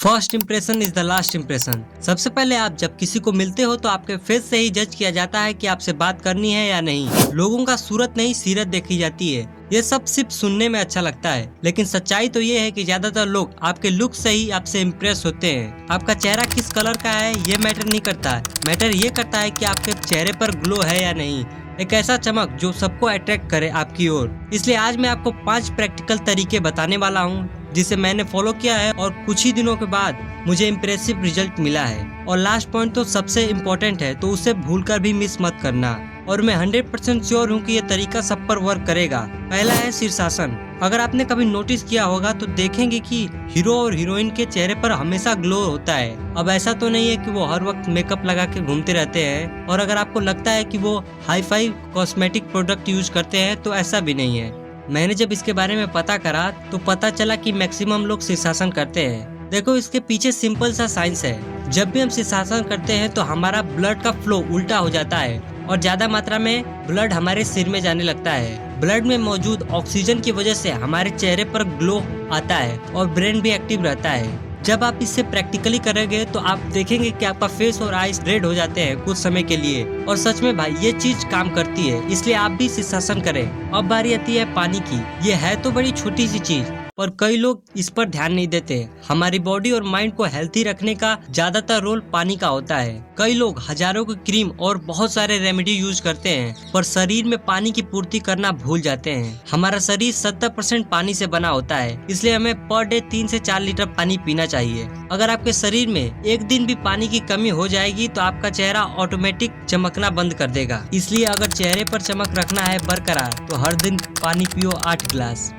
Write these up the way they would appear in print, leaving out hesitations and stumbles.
First impression is the last impression. सबसे पहले आप जब किसी को मिलते हो तो आपके फेस से ही जज किया जाता है कि आपसे बात करनी है या नहीं। लोगों का सूरत नहीं सीरत देखी जाती है। ये सब सिर्फ सुनने में अच्छा लगता है, लेकिन सच्चाई तो ये है कि ज्यादातर लोग आपके लुक से ही आपसे इम्प्रेस होते हैं। आपका चेहरा किस कलर का है ये मैटर नहीं करता है, मैटर ये करता है कि आपके चेहरे पर ग्लो है या नहीं, एक ऐसा चमक जो सबको अट्रैक्ट करे आपकी ओर। इसलिए आज मैं आपको 5 प्रैक्टिकल तरीके बताने वाला हूँ जिसे मैंने फॉलो किया है और कुछ ही दिनों के बाद मुझे इम्प्रेसिव रिजल्ट मिला है। और लास्ट पॉइंट तो सबसे इम्पोर्टेंट है, तो उसे भूलकर भी मिस मत करना। और मैं 100% श्योर हूँ कि ये तरीका सब पर वर्क करेगा। पहला है शीर्षासन। अगर आपने कभी नोटिस किया होगा तो देखेंगे कि हीरो और हीरोइन के चेहरे पर हमेशा ग्लो होता है। अब ऐसा तो नहीं है कि वो हर वक्त मेकअप लगा के घूमते रहते हैं, और अगर आपको लगता है कि वो hi fi cosmetic product use करते हैं तो ऐसा भी नहीं है। मैंने जब इसके बारे में पता करा तो पता चला कि मैक्सिमम लोग शीर्षासन करते हैं। देखो, इसके पीछे सिंपल सा साइंस है। जब भी हम शीर्षासन करते हैं तो हमारा ब्लड का फ्लो उल्टा हो जाता है और ज्यादा मात्रा में ब्लड हमारे सिर में जाने लगता है। ब्लड में मौजूद ऑक्सीजन की वजह से हमारे चेहरे पर ग्लो आता है और ब्रेन भी एक्टिव रहता है। जब आप इससे प्रैक्टिकली करेंगे तो आप देखेंगे कि आपका फेस और आईज रेड हो जाते हैं कुछ समय के लिए। और सच में भाई ये चीज काम करती है, इसलिए आप भी शीर्षासन करें। अब बारी आती है पानी की। ये है तो बड़ी छोटी सी चीज, पर कई लोग इस पर ध्यान नहीं देते। हमारी बॉडी और माइंड को हेल्थी रखने का ज्यादातर रोल पानी का होता है। कई लोग हजारों की क्रीम और बहुत सारे रेमेडी यूज करते हैं, पर शरीर में पानी की पूर्ति करना भूल जाते हैं। हमारा शरीर 70% पानी से बना होता है, इसलिए हमें पर डे 3 से 4 लीटर पानी पीना चाहिए। अगर आपके शरीर में एक दिन भी पानी की कमी हो जाएगी तो आपका चेहरा ऑटोमेटिक चमकना बंद कर देगा। इसलिए अगर चेहरे पर चमक रखना है बरकरार तो हर दिन पानी पियो 8 गिलास।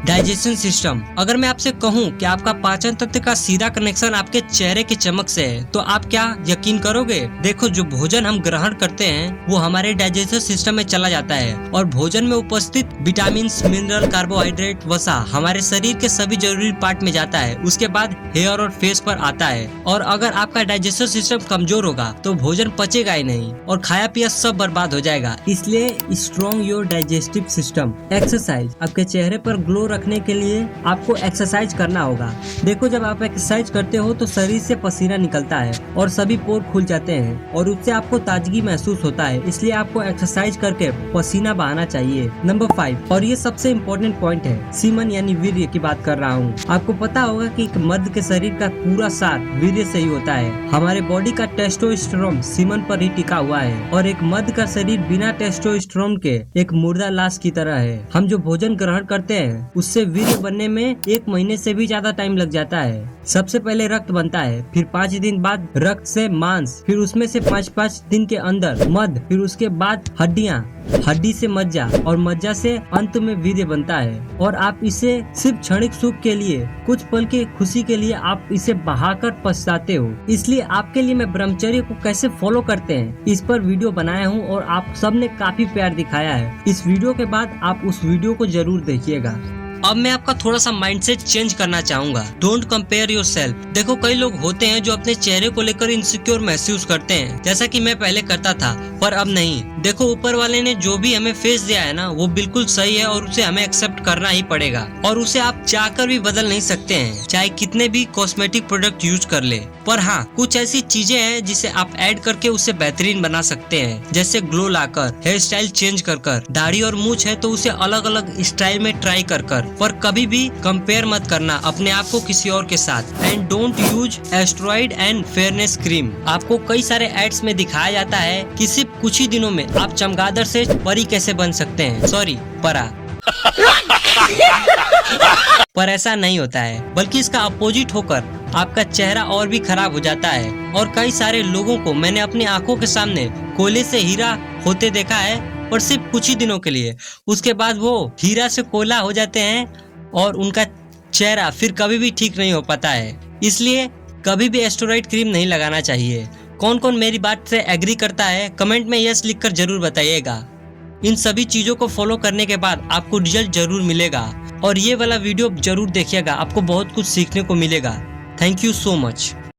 Digestion system. अगर मैं आपसे कहूं कि आपका पाचन तंत्र का सीधा कनेक्शन आपके चेहरे की चमक से है तो आप क्या यकीन करोगे? देखो, जो भोजन हम ग्रहण करते हैं वो हमारे डाइजेशन सिस्टम में चला जाता है, और भोजन में उपस्थित विटामिन, मिनरल, कार्बोहाइड्रेट, वसा हमारे शरीर के सभी जरूरी पार्ट में जाता है। उसके बाद हेयर और फेस पर आता है। और अगर आपका डाइजेशन सिस्टम कमजोर होगा तो भोजन पचेगा ही नहीं और खाया पिया सब बर्बाद हो जाएगा। इसलिए strong your digestive system. Exercise. आपके चेहरे पर ग्लो रखने के लिए आपको एक्सरसाइज करना होगा। देखो, जब आप एक्सरसाइज करते हो तो शरीर से पसीना निकलता है और सभी पोर खुल जाते हैं और उससे आपको ताजगी महसूस होता है। इसलिए आपको एक्सरसाइज करके पसीना बहाना चाहिए। नंबर 5, और ये सबसे इम्पोर्टेंट पॉइंट है, सीमन यानी वीर्य की बात कर रहा हूँ। आपको पता होगा कि एक मर्द के शरीर का पूरा सार वीर्य से ही होता है। हमारे बॉडी का टेस्टोस्टेरोन सीमन पर ही टिका हुआ है, और एक मर्द का शरीर बिना टेस्टोस्टेरोन के एक मुर्दा लाश की तरह है। हम जो भोजन ग्रहण करते हैं उससे वीर्य बनने में 1 महीने से भी ज्यादा टाइम लग जाता है। सबसे पहले रक्त बनता है, फिर 5 दिन बाद रक्त से मांस, फिर उसमें से 5 दिन के अंदर मध, फिर उसके बाद हड्डियां, हड्डी से मज्जा, और मज्जा से अंत में वीर्य बनता है। और आप इसे सिर्फ क्षणिक सुख के लिए, कुछ पल की खुशी के लिए आप इसे बहाकर पछताते हो। इसलिए आपके लिए मैं ब्रह्मचर्य को कैसे फॉलो करते हैं इस पर वीडियो बनाया हूँ, और आप सबने काफी प्यार दिखाया है। इस वीडियो के बाद आप उस वीडियो को जरूर देखिएगा। अब मैं आपका थोड़ा सा माइंडसेट चेंज करना चाहूंगा। Don't compare yourself. देखो, कई लोग होते हैं जो अपने चेहरे को लेकर इनसिक्योर महसूस करते हैं, जैसा कि मैं पहले करता था, पर अब नहीं। देखो, ऊपर वाले ने जो भी हमें फेस दिया है ना, वो बिल्कुल सही है और उसे हमें एक्सेप्ट करना ही पड़ेगा। और उसे आप चाहकर भी बदल नहीं सकते हैं, चाहे कितने भी कॉस्मेटिक प्रोडक्ट यूज कर ले। पर हाँ, कुछ ऐसी चीजें हैं जिसे आप ऐड करके उसे बेहतरीन बना सकते हैं, जैसे ग्लो लाकर, हेयर स्टाइल चेंज कर, दाढ़ी और मूंछ है तो उसे अलग अलग स्टाइल में ट्राई कर। पर कभी भी कंपेयर मत करना अपने आप को किसी और के साथ। And don't use asteroid and fairness cream. आपको कई सारे एड्स में दिखाया जाता है कि सिर्फ कुछ ही दिनों में आप चमगादड़ से परी कैसे बन सकते हैं, सॉरी परा। पर ऐसा नहीं होता है, बल्कि इसका अपोजिट होकर आपका चेहरा और भी खराब हो जाता है। और कई सारे लोगों को मैंने अपनी आंखों के सामने कोयले से हीरा होते देखा है, पर सिर्फ कुछ ही दिनों के लिए। उसके बाद वो हीरा से कोयला हो जाते हैं और उनका चेहरा फिर कभी भी ठीक नहीं हो पाता है। इसलिए कभी भी एस्टेरॉइड क्रीम नहीं लगाना चाहिए। कौन कौन मेरी बात से एग्री करता है कमेंट में यस लिखकर जरूर बताइएगा। इन सभी चीजों को फॉलो करने के बाद आपको रिजल्ट जरूर मिलेगा, और ये वाला वीडियो जरूर देखिएगा, आपको बहुत कुछ सीखने को मिलेगा। Thank you so much.